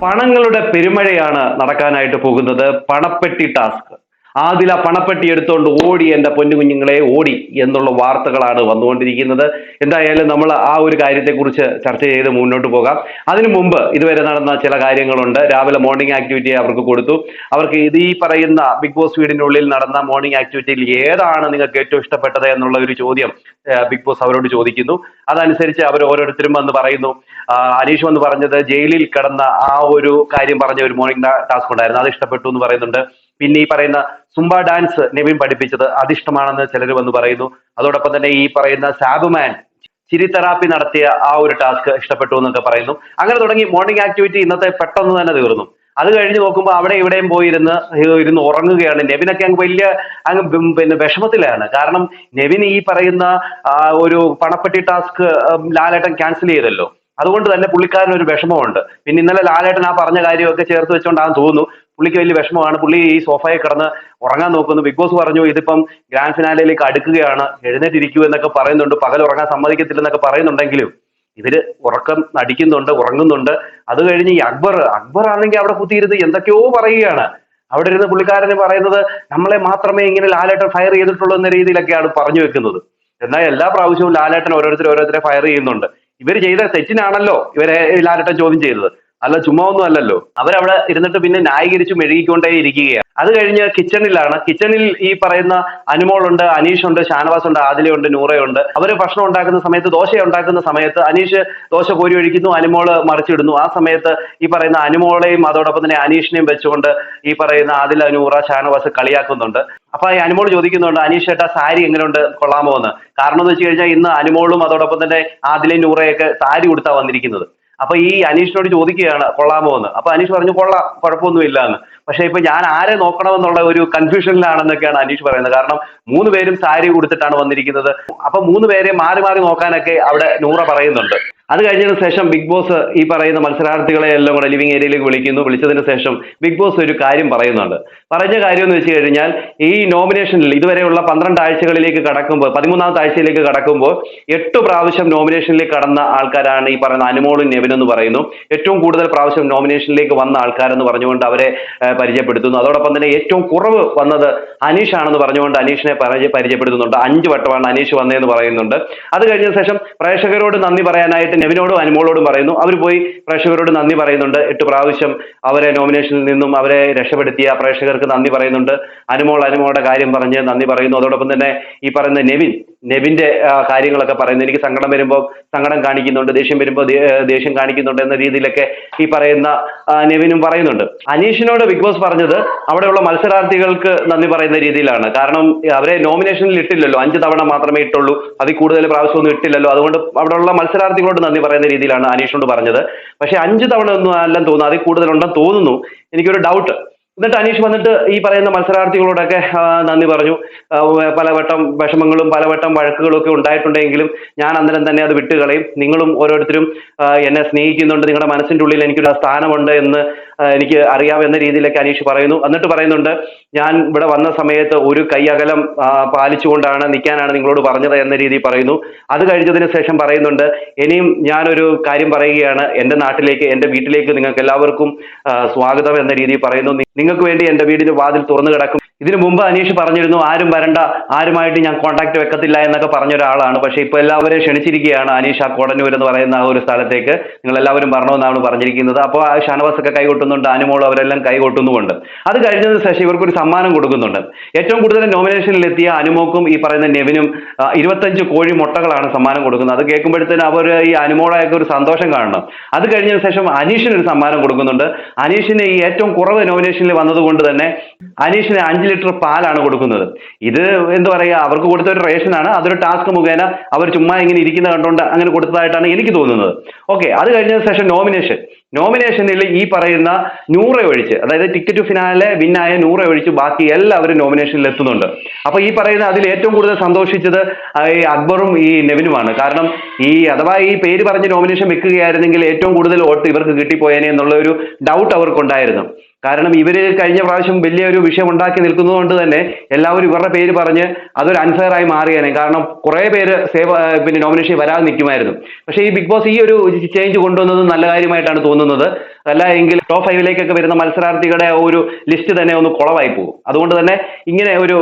പണങ്ങളുടെ പെരുമഴയാണ് നടക്കാനായിട്ട് പോകുന്നത്. പണപ്പെട്ടി ടാസ്ക്. ആദില പണപ്പെട്ടി എടുത്തുകൊണ്ട് ഓടി, എന്റെ പൊന്നു കുഞ്ഞുങ്ങളെ ഓടി എന്നുള്ള വാർത്തകളാണ് വന്നുകൊണ്ടിരിക്കുന്നത്. എന്തായാലും നമ്മൾ ആ ഒരു കാര്യത്തെക്കുറിച്ച് ചർച്ച ചെയ്ത് മുന്നോട്ട് പോകാം. അതിനു മുമ്പ് ഇതുവരെ നടന്ന ചില കാര്യങ്ങളുണ്ട്. രാവിലെ മോർണിംഗ് ആക്ടിവിറ്റി അവർക്ക് കൊടുത്തു. അവർക്ക് ഇത് ഈ പറയുന്ന ബിഗ് ബോസ് വീടിനുള്ളിൽ നടന്ന മോർണിംഗ് ആക്ടിവിറ്റിയിൽ ഏതാണ് നിങ്ങൾക്ക് ഏറ്റവും ഇഷ്ടപ്പെട്ടത് എന്നുള്ള ഒരു ചോദ്യം ബിഗ് ബോസ് അവരോട് ചോദിക്കുന്നു. അതനുസരിച്ച് അവർ ഓരോരുത്തരും വന്ന് പറയുന്നു. അനീഷ് വന്ന് പറഞ്ഞത് ജയിലിൽ കിടന്ന ആ ഒരു കാര്യം പറഞ്ഞ ഒരു മോർണിംഗ് ടാസ്ക് ഉണ്ടായിരുന്നു, അത് ഇഷ്ടപ്പെട്ടു എന്ന് പറയുന്നുണ്ട്. പിന്നെ ഈ പറയുന്ന സുംബ ഡാൻസ് നെവിൻ പഠിപ്പിച്ചത് അതിഷ്ടമാണെന്ന് ചിലർ വന്ന് പറയുന്നു. അതോടൊപ്പം തന്നെ ഈ പറയുന്ന സാബുമാൻ ചിരി തെറാപ്പി നടത്തിയ ആ ഒരു ടാസ്ക് ഇഷ്ടപ്പെട്ടു എന്നൊക്കെ പറയുന്നു. അങ്ങനെ തുടങ്ങി മോർണിംഗ് ആക്ടിവിറ്റി ഇന്നത്തെ പെട്ടെന്ന് തന്നെ തീർന്നു. അത് കഴിഞ്ഞ് നോക്കുമ്പോൾ അവിടെ ഇവിടെയും പോയിരുന്ന് ഇരുന്ന് ഉറങ്ങുകയാണ്. നെവിനൊക്കെ അങ്ങ് വലിയ പിന്നെ വിഷമത്തിലാണ്. കാരണം നെവിൻ ഈ പറയുന്ന ഒരു പണപ്പെട്ടി ടാസ്ക് ലാലേട്ടൻ ക്യാൻസൽ ചെയ്തല്ലോ. അതുകൊണ്ട് തന്നെ പുള്ളിക്കാരന് ഒരു വിഷമമുണ്ട്. പിന്നെ ഇന്നലെ ലാലേട്ടൻ ആ പറഞ്ഞ കാര്യമൊക്കെ ചേർത്ത് വെച്ചുകൊണ്ടാണെന്ന് തോന്നുന്നു പുള്ളിക്ക് വലിയ വിഷമമാണ്. പുള്ളി ഈ സോഫയിൽ കിടന്ന് ഉറങ്ങാൻ നോക്കുന്നു. ബിഗ് ബോസ് പറഞ്ഞു ഇതിപ്പം ഗ്രാൻഡ് ഫിനാലയിലേക്ക് അടുക്കുകയാണ്, എഴുന്നേറ്റിരിക്കൂ എന്നൊക്കെ പറയുന്നുണ്ട്. പകൽ ഉറങ്ങാൻ സമ്മതിക്കത്തില്ലെന്നൊക്കെ പറയുന്നുണ്ടെങ്കിലും ഇവര് ഉറക്കം നടിക്കുന്നുണ്ട്, ഉറങ്ങുന്നുണ്ട്. അത് കഴിഞ്ഞ് ഈ അക്ബർ ആണെങ്കിൽ അവിടെ കുത്തിയിരുന്ന് എന്തൊക്കെയോ പറയുകയാണ്. അവിടെ ഇരുന്ന് പുള്ളിക്കാരന് പറയുന്നത് നമ്മളെ മാത്രമേ ഇങ്ങനെ ലാലേട്ടൻ ഫയർ ചെയ്തിട്ടുള്ളൂ എന്ന രീതിയിലൊക്കെയാണ് പറഞ്ഞു വെക്കുന്നത്. എന്നാൽ എല്ലാ പ്രാവശ്യവും ലാലേട്ടൻ ഓരോരുത്തരെ ഫയർ ചെയ്യുന്നുണ്ട്. ഇവർ ചെയ്ത തെറ്റിനാണല്ലോ ഇവരെ ലാലേട്ടൻ ചോദ്യം ചെയ്തത്, അല്ല ചുമ്മാ ഒന്നും അല്ലല്ലോ. അവരവിടെ ഇരുന്നിട്ട് പിന്നെ ന്യായീകരിച്ചു മെഴുകിക്കൊണ്ടേ ഇരിക്കുകയാണ്. അത് കഴിഞ്ഞ് കിച്ചണിലാണ്. കിച്ചണിൽ ഈ പറയുന്ന അനുമോളുണ്ട്, അനീഷുണ്ട്, ഷാനവാസ് ഉണ്ട്, ആദിലയുണ്ട്, നൂറയുണ്ട്. അവര് ഭക്ഷണം ഉണ്ടാക്കുന്ന സമയത്ത്, ദോശ ഉണ്ടാക്കുന്ന സമയത്ത് അനീഷ് ദോശ കോരി ഒഴിക്കുന്നു, അനുമോള് മറിച്ചിടുന്നു. ആ സമയത്ത് ഈ പറയുന്ന അനുമോളെയും അതോടൊപ്പം തന്നെ അനീഷിനെയും വെച്ചുകൊണ്ട് ഈ പറയുന്ന ആദില, നൂറ, ഷാനവാസ് കളിയാക്കുന്നുണ്ട്. അപ്പൊ ഈ അനുമോൾ ചോദിക്കുന്നുണ്ട് അനീഷ് ഏട്ടാ സാരി എങ്ങനെയുണ്ട്, കൊള്ളാമോ എന്ന്. കാരണം എന്ന് വെച്ച് കഴിഞ്ഞാൽ ഇന്ന് അനുമോളും അതോടൊപ്പം തന്നെ ആദിലയും നൂറയൊക്കെ സാരി ഉടുത്താ വന്നിരിക്കുന്നത്. അപ്പൊ ഈ അനീഷിനോട് ചോദിക്കുകയാണ് കൊള്ളാമോ എന്ന്. അപ്പൊ അനീഷ് പറഞ്ഞു കൊള്ളാം, കുഴപ്പമൊന്നുമില്ല എന്ന്. പക്ഷെ ഇപ്പൊ ഞാൻ ആരെ നോക്കണമെന്നുള്ള ഒരു കൺഫ്യൂഷനിലാണെന്നൊക്കെയാണ് അനീഷ് പറയുന്നത്. കാരണം മൂന്ന് പേരും സാരി ഉടുത്തിട്ടാണ് വന്നിരിക്കുന്നത്. അപ്പൊ മൂന്ന് പേരെ മാറി മാറി നോക്കാനൊക്കെ അവിടെ നൂറ പറയുന്നുണ്ട്. അത് കഴിഞ്ഞതിന് ശേഷം ബിഗ് ബോസ് ഈ പറയുന്ന മത്സരാർത്ഥികളെ എല്ലാം കൂടെ ലിവിംഗ് ഏരിയയിലേക്ക് വിളിക്കുന്നു. വിളിച്ചതിന് ശേഷം ബിഗ് ബോസ് ഒരു കാര്യം പറയുന്നുണ്ട്. പറഞ്ഞ കാര്യം എന്ന് വെച്ച് കഴിഞ്ഞാൽ ഈ നോമിനേഷനിൽ ഇതുവരെയുള്ള 12 ആഴ്ചകളിലേക്ക് കടക്കുമ്പോൾ 13ാമത്തെ ആഴ്ചയിലേക്ക് കടക്കുമ്പോൾ 8 പ്രാവശ്യം നോമിനേഷനിലേക്ക് കടന്ന ആൾക്കാരാണ് ഈ പറയുന്ന അനുമോളും നെവിൻ എന്ന് പറയുന്നു. ഏറ്റവും കൂടുതൽ പ്രാവശ്യം നോമിനേഷനിലേക്ക് വന്ന ആൾക്കാരെന്ന് പറഞ്ഞുകൊണ്ട് അവരെ പരിചയപ്പെടുത്തുന്നു. അതോടൊപ്പം തന്നെ ഏറ്റവും കുറവ് വന്നത് അനീഷ് ആണെന്ന് പറഞ്ഞുകൊണ്ട് അനീഷിനെ പരിചയപ്പെടുത്തുന്നുണ്ട്. 5 വട്ടമാണ് അനീഷ് വന്നതെന്ന് പറയുന്നുണ്ട്. അത് കഴിഞ്ഞ ശേഷം പ്രേക്ഷകരോട് നന്ദി പറയാനായിട്ട് നെവിനോടും അനുമോളോടും പറയുന്നു. അവർ പോയി പ്രേക്ഷകരോട് നന്ദി പറയുന്നുണ്ട്. 8 പ്രാവശ്യം അവരെ നോമിനേഷനിൽ നിന്നും അവരെ രക്ഷപ്പെടുത്തിയ പ്രേക്ഷകർക്ക് നന്ദി പറയുന്നുണ്ട്. അനുമോളുടെ കാര്യം പറഞ്ഞ് നന്ദി പറയുന്നു. അതോടൊപ്പം തന്നെ ഈ പറയുന്ന നെവിന്റെ കാര്യങ്ങളൊക്കെ പറയുന്നു. എനിക്ക് സങ്കടം വരുമ്പോൾ സങ്കടം കാണിക്കുന്നുണ്ട്, ദേഷ്യം വരുമ്പോൾ ദേഷ്യം കാണിക്കുന്നുണ്ട് എന്ന രീതിയിലൊക്കെ ഈ പറയുന്ന നെവിനും പറയുന്നുണ്ട്. അനീഷിനോട് ബിഗ് ബോസ് പറഞ്ഞത് അവിടെയുള്ള മത്സരാർത്ഥികൾക്ക് നന്ദി പറയുന്ന രീതിയിലാണ്. കാരണം അവരെ നോമിനേഷനിൽ ഇട്ടില്ലല്ലോ, 5 തവണ മാത്രമേ ഇട്ടുള്ളൂ, അതിൽ കൂടുതൽ പ്രാവശ്യമൊന്നും ഇട്ടില്ലല്ലോ. അതുകൊണ്ട് അവിടെയുള്ള മത്സരാർത്ഥികളോട് നന്ദി പറയുന്ന രീതിയിലാണ് അനീഷിനോട് പറഞ്ഞത്. പക്ഷെ 5 തവണ ഒന്നും അല്ലെന്ന് തോന്നുന്നു, അതിൽ കൂടുതലുണ്ടെന്ന് തോന്നുന്നു. എനിക്കൊരു ഡൗട്ട്. എന്നിട്ട് അനീഷ് വന്നിട്ട് ഈ പറയുന്ന മത്സരാർത്ഥികളോടൊക്കെ നന്ദി പറഞ്ഞു. പലവട്ടം വിഷമങ്ങളും പലവട്ടം വഴക്കുകളും ഒക്കെ ഉണ്ടായിട്ടുണ്ടെങ്കിലും ഞാൻ അന്നേരം തന്നെ അത് വിട്ടുകളയും. നിങ്ങളും ഓരോരുത്തരും എന്നെ സ്നേഹിക്കുന്നുണ്ട്, നിങ്ങളുടെ മനസ്സിൻ്റെ ഉള്ളിൽ എനിക്കൊരു സ്ഥാനമുണ്ട് എന്ന് എനിക്ക് അറിയാം എന്ന രീതിയിലൊക്കെ അനീഷ് പറയുന്നു. എന്നിട്ട് പറയുന്നുണ്ട് ഞാൻ ഇവിടെ വന്ന സമയത്ത് ഒരു കൈ അകലം പാലിച്ചുകൊണ്ടാണ് നിൽക്കാനാണ് നിങ്ങളോട് പറഞ്ഞത് എന്ന രീതിയിൽ പറയുന്നു. അത് കഴിഞ്ഞതിന് ശേഷം പറയുന്നുണ്ട് ഇനിയും ഞാനൊരു കാര്യം പറയുകയാണ്, എൻ്റെ നാട്ടിലേക്ക് എൻ്റെ വീട്ടിലേക്ക് നിങ്ങൾക്ക് എല്ലാവർക്കും സ്വാഗതം എന്ന രീതിയിൽ പറയുന്നു. നിങ്ങൾക്ക് വേണ്ടി എൻ്റെ വീടിന് വാതിൽ തുറന്നു കിടക്കും. ഇതിനു മുമ്പ് അനീഷ് പറഞ്ഞിരുന്നു ആരും വരണ്ട, ആരുമായിട്ട് ഞാൻ കോൺടാക്ട് വെക്കത്തില്ല എന്നൊക്കെ പറഞ്ഞ ഒരാളാണ്. പക്ഷെ ഇപ്പൊ എല്ലാവരെയും ക്ഷണിച്ചിരിക്കുകയാണ് അനീഷ് ആ കോടന്നൂർ എന്ന് പറയുന്ന ആ ഒരു സ്ഥലത്തേക്ക്. നിങ്ങൾ എല്ലാവരും വരണമെന്നാണ് പറഞ്ഞിരിക്കുന്നത്. അപ്പോൾ ആ ഷാനവാസ് ഒക്കെ കൈകൊട്ടുന്നുണ്ട്, അനുമോൾ അവരെല്ലാം കൈകൊട്ടുന്നുമുണ്ട്. അത് കഴിഞ്ഞതിന് ശേഷം ഇവർക്കൊരു സമ്മാനം കൊടുക്കുന്നുണ്ട്. ഏറ്റവും കൂടുതൽ നോമിനേഷനിലെത്തിയ അനുമോക്കും ഈ പറയുന്ന നെവിനും 25 കോഴി മുട്ടകളാണ് സമ്മാനം കൊടുക്കുന്നത്. അത് കേൾക്കുമ്പോഴത്തേന് അവർ ഈ അനുമോളൊക്കെ ഒരു സന്തോഷം കാണണം. അത് കഴിഞ്ഞതിന് ശേഷം അനീഷിന് ഒരു സമ്മാനം കൊടുക്കുന്നുണ്ട്. അനീഷിന് ഈ ഏറ്റവും കുറവ് നോമിനേഷനിൽ വന്നതുകൊണ്ട് തന്നെ അനീഷിന് 5 ലിറ്റർ പാലാണ് കൊടുക്കുന്നത്. ഇത് എന്താ പറയുക, അവർക്ക് കൊടുത്ത ഒരു റേഷനാണ്. അതൊരു ടാസ്ക് മുഖേന അവർ ചുമ്മാ ഇങ്ങനെ ഇരിക്കുന്ന കണ്ടുകൊണ്ട് അങ്ങനെ കൊടുത്തതായിട്ടാണ് എനിക്ക് തോന്നുന്നത്. ഓക്കെ, അത് കഴിഞ്ഞതിന് ശേഷം നോമിനേഷനിൽ ഈ പറയുന്ന നൂറ ഒഴിച്ച്, അതായത് ടിക്കറ്റ് ടു ഫിനാലെ വിന്നായ നൂറ ഒഴിച്ച് ബാക്കി എല്ലാവരും നോമിനേഷനിൽ എത്തുന്നുണ്ട്. അപ്പൊ ഈ പറയുന്ന അതിൽ ഏറ്റവും കൂടുതൽ സന്തോഷിച്ചത് ഈ അക്ബറും ഈ നെവിനുമാണ്. കാരണം അഥവാ ഈ പേര് പറഞ്ഞ് നോമിനേഷൻ വെക്കുകയായിരുന്നെങ്കിൽ ഏറ്റവും കൂടുതൽ വോട്ട് ഇവർക്ക് കിട്ടിപ്പോയേനെ എന്നുള്ള ഒരു ഡൗട്ട് അവർക്കുണ്ടായിരുന്നു. കാരണം ഇവര് കഴിഞ്ഞ പ്രാവശ്യം വലിയൊരു വിഷയം ഉണ്ടാക്കി നിൽക്കുന്നത് കൊണ്ട് തന്നെ എല്ലാവരും ഇവരുടെ പേര് പറഞ്ഞ് അതൊരു അൺഫെയർ ആയി മാറിയേനെ. കാരണം കുറെ പേര് പിന്നെ നോമിനേഷൻ വരാതെ നിൽക്കുമായിരുന്നു. പക്ഷേ ഈ ബിഗ് ബോസ് ഈ ഒരു ചേഞ്ച് കൊണ്ടുവന്നത് നല്ല കാര്യമായിട്ടാണ് തോന്നുന്നത്. അല്ല എങ്കിൽ ടോപ്പ് 5ലേക്കൊക്കെ വരുന്ന മത്സരാർത്ഥികളുടെ ആ ഒരു ലിസ്റ്റ് തന്നെ ഒന്ന് കുളവായി പോകും. അതുകൊണ്ട് തന്നെ ഇങ്ങനെ ഒരു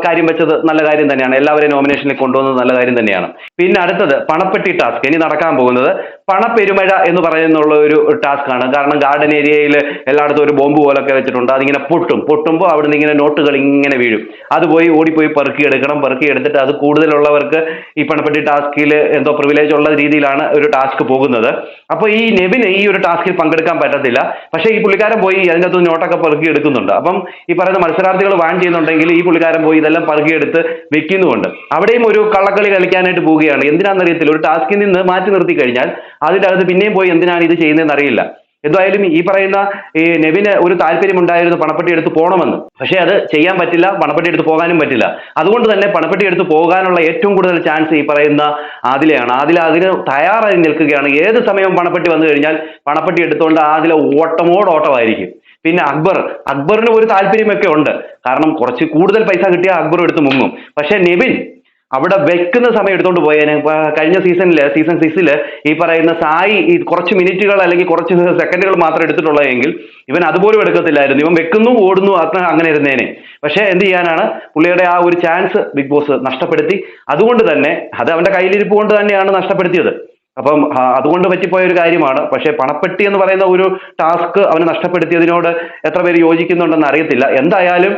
കാര്യം വെച്ചത് നല്ല കാര്യം തന്നെയാണ്. എല്ലാവരെയും നോമിനേഷനിൽ കൊണ്ടുവന്നത് നല്ല കാര്യം തന്നെയാണ്. പിന്നെ അടുത്തത് പണപ്പെട്ടി ടാസ്ക്. ഇനി നടക്കാൻ പോകുന്നത് പണപ്പെരുമഴ എന്ന് പറയുന്നുള്ള ഒരു ടാസ്ക് ആണ്. കാരണം ഗാർഡൻ ഏരിയയിൽ എല്ലായിടത്തും ഒരു ബോംബ് പോലൊക്കെ വെച്ചിട്ടുണ്ട്. അതിങ്ങനെ പൊട്ടുമ്പോൾ അവിടുന്ന് ഇങ്ങനെ നോട്ടുകൾ ഇങ്ങനെ വീഴും. അത് പോയി ഓടിപ്പോയി പെറുക്കിയെടുക്കണം. പെറുക്കിയെടുത്തിട്ട് അത് കൂടുതലുള്ളവർക്ക് ഈ പണപ്പെട്ടി ടാസ്കിൽ എന്തോ പ്രിവിലേജ് ഉള്ള രീതിയിലാണ് ഒരു ടാസ്ക് പോകുന്നത്. അപ്പോൾ ഈ നെവിന് ഈ ഒരു ടാസ്കിൽ പങ്കെടുക്കാൻ പറ്റത്തില്ല. പക്ഷേ ഈ പുള്ളിക്കാരൻ പോയി അതിൻ്റെ അകത്ത് നോട്ടൊക്കെ പെറുക്കി എടുക്കുന്നുണ്ട്. അപ്പം ഈ പറയുന്ന മത്സരാർത്ഥികൾ വാൺ ചെയ്യുന്നുണ്ടെങ്കിൽ ഈ പുള്ളിക്കാരൻ പോയി ഇതെല്ലാം പെറുക്കിയെടുത്ത് വെക്കുന്നുമുണ്ട്. അവിടെയും ഒരു കള്ളക്കളി കളിക്കാനായിട്ട് പോവുകയാണ്. എന്തിനാണെന്നറിയത്തില്ല. ഒരു ടാസ്കിൽ നിന്ന് മാറ്റി നിർത്തി കഴിഞ്ഞാൽ അതിൻ്റെ അകത്ത് പിന്നെയും പോയി എന്തിനാണ് ഇത് ചെയ്യുന്നതെന്ന് അറിയില്ല. എന്തായാലും ഈ പറയുന്ന ഈ നെവിന് ഒരു താല്പര്യം ഉണ്ടായിരുന്നു പണപ്പെട്ടി എടുത്ത് പോകണമെന്ന്. പക്ഷേ അത് ചെയ്യാൻ പറ്റില്ല. പണപ്പെട്ടി എടുത്ത് പോകാനും പറ്റില്ല. അതുകൊണ്ട് തന്നെ പണപ്പെട്ടി എടുത്ത് പോകാനുള്ള ഏറ്റവും കൂടുതൽ ചാൻസ് ഈ പറയുന്ന ആദിലയാണ്. ആദില അതിന് തയ്യാറായി നിൽക്കുകയാണ്. ഏത് സമയവും പണപ്പെട്ടി വന്നു കഴിഞ്ഞാൽ പണപ്പെട്ടി എടുത്തുകൊണ്ട് ആദില ഓട്ടമായിരിക്കും. പിന്നെ അക്ബറിന് ഒരു താല്പര്യമൊക്കെ ഉണ്ട്. കാരണം കുറച്ച് കൂടുതൽ പൈസ കിട്ടിയാൽ അക്ബർ എടുത്ത് മുങ്ങും. പക്ഷേ നെവിൻ അവിടെ വെക്കുന്ന സമയം എടുത്തോണ്ട് പോയേനെ. കഴിഞ്ഞ സീസൺ 6 ഈ പറയുന്ന സായി ഈ കുറച്ച് മിനിറ്റുകൾ അല്ലെങ്കിൽ കുറച്ച് സെക്കൻഡുകൾ മാത്രം എടുത്തിട്ടുള്ളതെങ്കിൽ ഇവൻ അതുപോലും എടുക്കത്തില്ലായിരുന്നു. ഇവൻ വെക്കുന്നു, ഓടുന്നു, അങ്ങനെ ഇരുന്നേനെ. പക്ഷെ എന്ത് ചെയ്യാനാണ്, പുള്ളിയുടെ ആ ഒരു ചാൻസ് ബിഗ് ബോസ് നഷ്ടപ്പെടുത്തി. അതുകൊണ്ട് തന്നെ അത് അവന്റെ കയ്യിലിരിപ്പ് കൊണ്ട് തന്നെയാണ് നഷ്ടപ്പെടുത്തിയത്. അപ്പം അതുകൊണ്ട് പറ്റിപ്പോയ ഒരു കാര്യമാണ്. പക്ഷെ പണപ്പെട്ടി എന്ന് പറയുന്ന ഒരു ടാസ്ക് അവന് നഷ്ടപ്പെടുത്തിയതിനോട് എത്ര പേര് യോജിക്കുന്നുണ്ടെന്ന് അറിയത്തില്ല. എന്തായാലും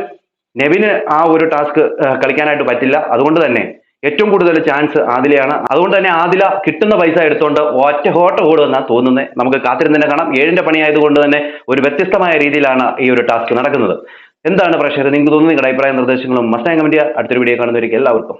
നെവിന് ആ ഒരു ടാസ്ക് കളിക്കാനായിട്ട് പറ്റില്ല. അതുകൊണ്ട് തന്നെ ഏറ്റവും കൂടുതൽ ചാൻസ് ആദിലയാണ്. അതുകൊണ്ട് തന്നെ ആദില കിട്ടുന്ന പൈസ എടുത്തുകൊണ്ട് ഒറ്റ ഹോട്ട ഓടുമെന്നാണ് തോന്നുന്നത്. നമുക്ക് കാത്തിരുന്ന് തന്നെ കാണാം. 7ന്റെ പണിയായതുകൊണ്ട് തന്നെ ഒരു വ്യത്യസ്തമായ രീതിയിലാണ് ഈ ഒരു ടാസ്ക് നടക്കുന്നത്. എന്താണ് പ്രേക്ഷകർ നിങ്ങൾക്ക് തോന്നുന്നത്? നിങ്ങളുടെ അഭിപ്രായ നിർദ്ദേശങ്ങളും മസ്റ്റായി കമന്റ് ചെയ്യുക. അടുത്തൊരു വീഡിയോ കാണുന്നവർക്ക് എല്ലാവർക്കും